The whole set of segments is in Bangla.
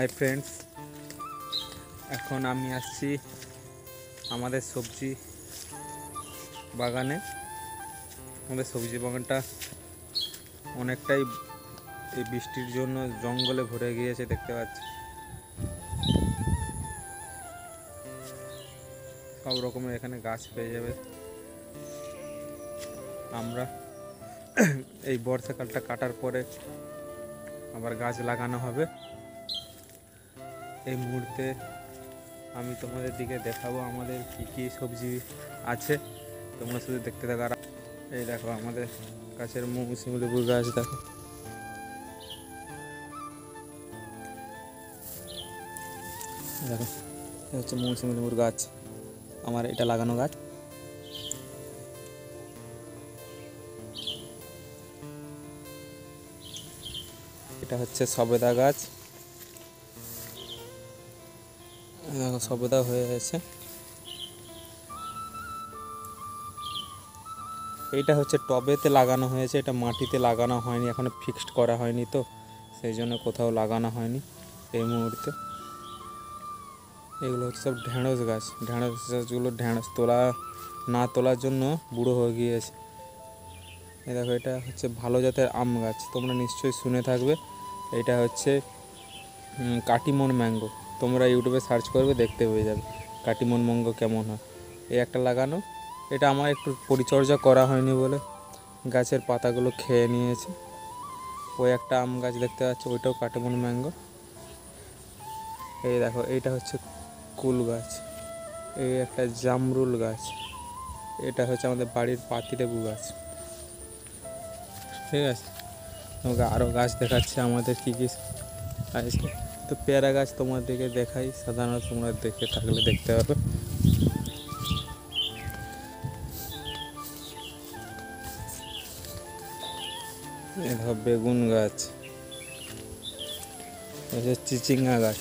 হাই ফ্রেন্ডস, এখন আমি আসছি আমাদের সবজি বাগানে। আমাদের সবজি বাগানটা অনেকটাই এই বৃষ্টির জন্য জঙ্গলে ভরে গিয়েছে, দেখতে পাচ্ছি। সব রকমের এখানে গাছ পেয়ে যাবে। আমরা এই বর্ষাকালটা কাটার পরে আবার গাছ লাগানো হবে। এই মুহূর্তে আমি তোমাদের দিকে দেখাবো আমাদের কি কি সবজি আছে, তোমরা শুধু দেখতে থাকো। আর এই দেখো আমাদের গাছের মৌসুমী লেবুর গাছ, দেখো দেখো এটা হচ্ছে মৌসুমী লেবুর গাছ, আমার এটা লাগানো গাছ। এটা হচ্ছে সবেদা গাছ, দেখো সবেদা হয়ে গেছে। এইটা হচ্ছে টবেতে লাগানো হয়েছে, এটা মাটিতে লাগানো হয়নি, এখনো ফিক্সড করা হয়নি, তো সেই জন্য কোথাও লাগানো হয়নি এই মুহূর্তে। এগুলো হচ্ছে সব ঢেঁড়স গাছ। ঢেঁড়স গাছগুলো ঢেঁড়স তোলার জন্য বুড়ো হয়ে গিয়েছে। এই দেখো এটা হচ্ছে ভালো জাতের আম গাছ, তোমরা নিশ্চয়ই শুনে থাকবে। এটা হচ্ছে কাটিমন ম্যাঙ্গো, তোমরা ইউটিউবে সার্চ করবে, দেখতে পেয়ে যাবে কাটিমন ম্যাঙ্গো কেমন হয়। এই একটা লাগানো, এটা আমার একটু পরিচর্যা করা হয়নি বলে গাছের পাতাগুলো খেয়ে নিয়েছে। ওই একটা আম গাছ দেখতে পাচ্ছ, ওইটাও কাটিমন ম্যাঙ্গো। এই দেখো এইটা হচ্ছে কুল গাছ। এই একটা জামরুল গাছ। এটা হচ্ছে আমাদের বাড়ির পাতিলেবু গাছ। ঠিক আছে, তোমাকে আরও গাছ দেখাচ্ছে আমাদের কী কী আছে। তো পেয়ারা গাছ তোমাদেরকে দেখাই, সাধারণত তোমরা দেখে থাকলে দেখতে পাবে। এই দেখো বেগুন গাছ, এই যে চিচিঙ্গা গাছ।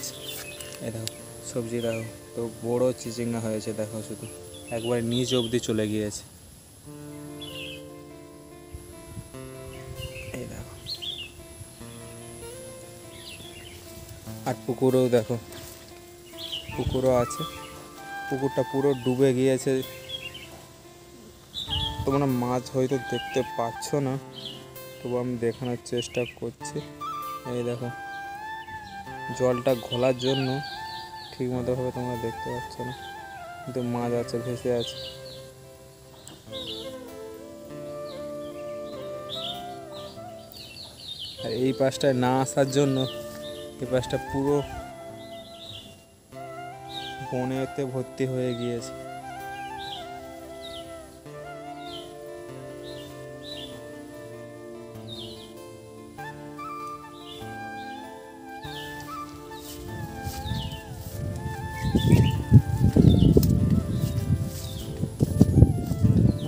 এই দেখো সবজি দেখো, তো বড়ো চিচিঙ্গা হয়েছে, দেখো শুধু একবার নিচ অবধি চলে গিয়েছে। এই দেখো, আর পুকুরেও দেখো, পুকুরও আছে। পুকুরটা পুরো ডুবে গিয়েছে, তোমরা মাছ হয়তো দেখতে পাচ্ছ না, তবু আমি দেখানোর চেষ্টা করছি। এই দেখো জলটা ঘোলার জন্য ঠিকমতোভাবে তোমরা দেখতে পাচ্ছ না, কিন্তু মাছ আছে, ভেসে আছে। আর এই পাশটায় না আসার জন্য এই পাশটা পুরো বনেতে ভর্তি হয়ে গিয়েছে।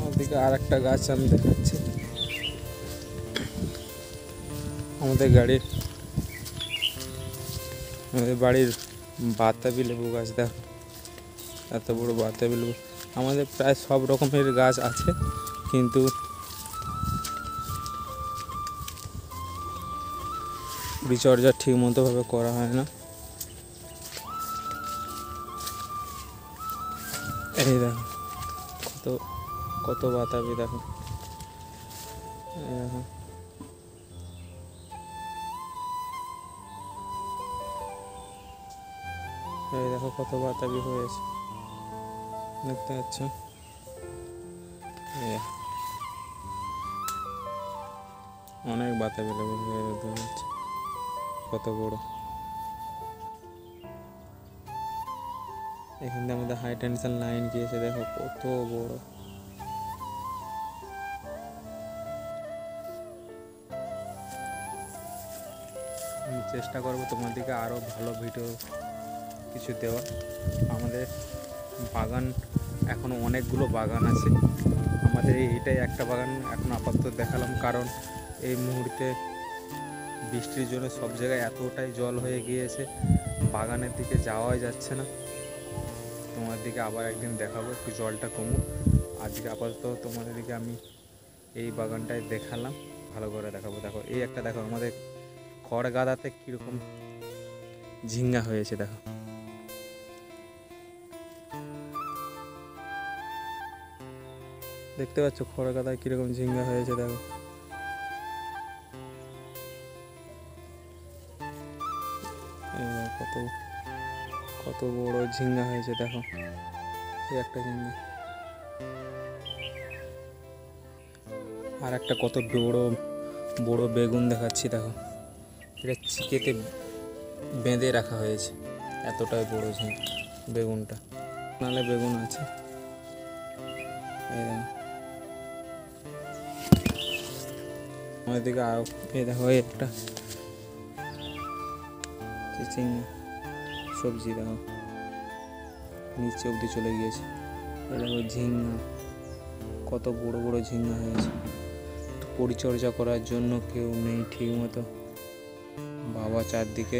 ওদিকে আর একটা গাছ আমি দেখাচ্ছি, আমাদের বাড়ির বাতাবি লেবু গাছ, দেখো এত বড় বাতাবি লেবু। আমাদের প্রায় সব রকমের গাছ আছে, কিন্তু পরিচর্যা ঠিক মতোভাবে করা হয় না। এই দেখো কত কত বাতাবি, দেখো এই দেখো, এই দেখো কত বাতাবি হয়েছে, দেখতে পাচ্ছ। অনেক বাতাবি লেবু হয়ে হচ্ছে, কত বড়। এখান থেকে আমাদের হাই টেনশন লাইন গিয়েছে, দেখো কত বড়। আমি চেষ্টা করবো তোমাদেরকে আরও ভালো ভিডিও কিছু দেওয়া। আমাদের বাগান এখনও অনেকগুলো বাগান আছে, আমাদের এইটাই একটা বাগান এখন আপাতত দেখালাম, কারণ এই মুহূর্তে বৃষ্টির জন্য সব জায়গায় এতটাই জল হয়ে গিয়েছে, বাগানের দিকে যাওয়াই যাচ্ছে না। তোমার দিকে আবার একদিন দেখাবো, একটু জলটা কমুক। আজকে আপাতত তোমাদেরকে আমি এই বাগানটায় দেখালাম, ভালো করে দেখাবো। দেখো এই একটা, দেখো আমাদের খড় গাদাতে কীরকম ঝিঙ্গা হয়েছে দেখো। দেখতে পাচ্ছ খড় কাদায় কিরকম ঝিঙ্গা হয়েছে দেখো। কত কত বড় ঝিঙ্গা হয়েছে দেখো, এই একটা ঝিঙ্গা। আর একটা কত বড় বড় বেগুন দেখাচ্ছি দেখো, এটা চিকেতে বেঁধে রাখা হয়েছে, এতটাই বড় বেগুনটা, নালে বেগুন আছে। আমাদের দিকে আরো দেখো একটা চিচিঙ্গা সবজি দেখো, নিচে অবধি চলে গিয়েছে। দেখো ঝিঙ্গা, কত বড় বড় ঝিঙ্গা হয়েছে। পরিচর্যা করার জন্য কেউ নেই ঠিক মতো, বাবা চারদিকে।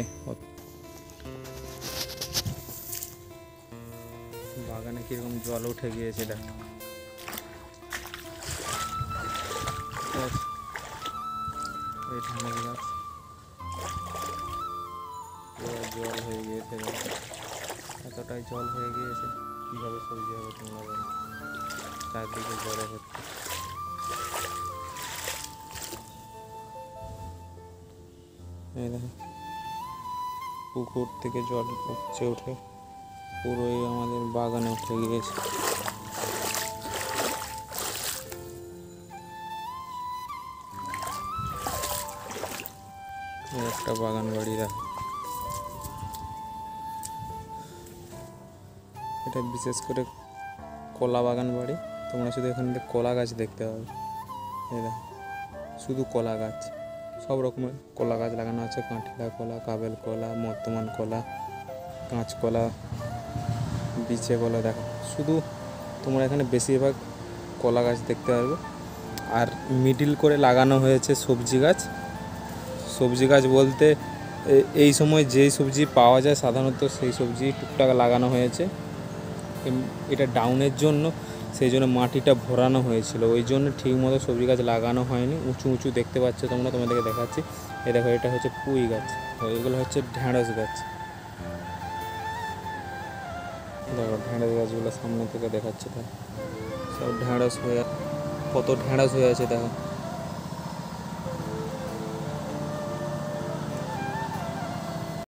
বাগানে কিরকম জল উঠে গিয়েছে দেখো, এই ঢেঁড়স গাছ জল হয়ে গিয়েছে দেখো, এতটাই জল হয়ে গিয়েছে, কীভাবে সবজি হবে তোমরা বলো, চারদিকে জলে ভর্তি। এই দেখো পুকুর থেকে জল উপচে উঠে পুরোই আমাদের বাগানে উঠে গিয়েছে। একটা বাগান বাড়ি দেখো, এটা বিশেষ করে কলা বাগান বাড়ি। তোমরা শুধু এখানে কলা গাছ দেখতে পাবে, এই দেখো শুধু কলা গাছ, সব রকমের কলা গাছ লাগানো আছে, কাঁঠিলা কলা, কাবেল কলা, বর্তমান কলা, কাঁচকলা, বিচে কলা। দেখো শুধু তোমরা এখানে বেশিরভাগ কলা গাছ দেখতে পারবে। আর মিডিল করে লাগানো হয়েছে সবজি গাছ। সবজি গাছ বলতে এই সময় যেই সবজি পাওয়া যায় সাধারণত সেই সবজি টুকটাক লাগানো হয়েছে। এটা ডাউনের জন্য, সেই জন্য মাটিটা ভরানো হয়েছিল, ওই জন্য ঠিকমতো সবজি গাছ লাগানো হয়নি। উঁচু উঁচু দেখতে পাচ্ছ তোমরা, তোমাদেরকে দেখাচ্ছি। এই দেখো এটা হচ্ছে পুঁই গাছ, এগুলো হচ্ছে ঢেঁড়স গাছ। দেখো ঢেঁড়স গাছগুলো সামনে থেকে দেখাচ্ছে, দেখো সব ঢেঁড়স হয়ে, কত ঢেঁড়স হয়ে আছে দেখো।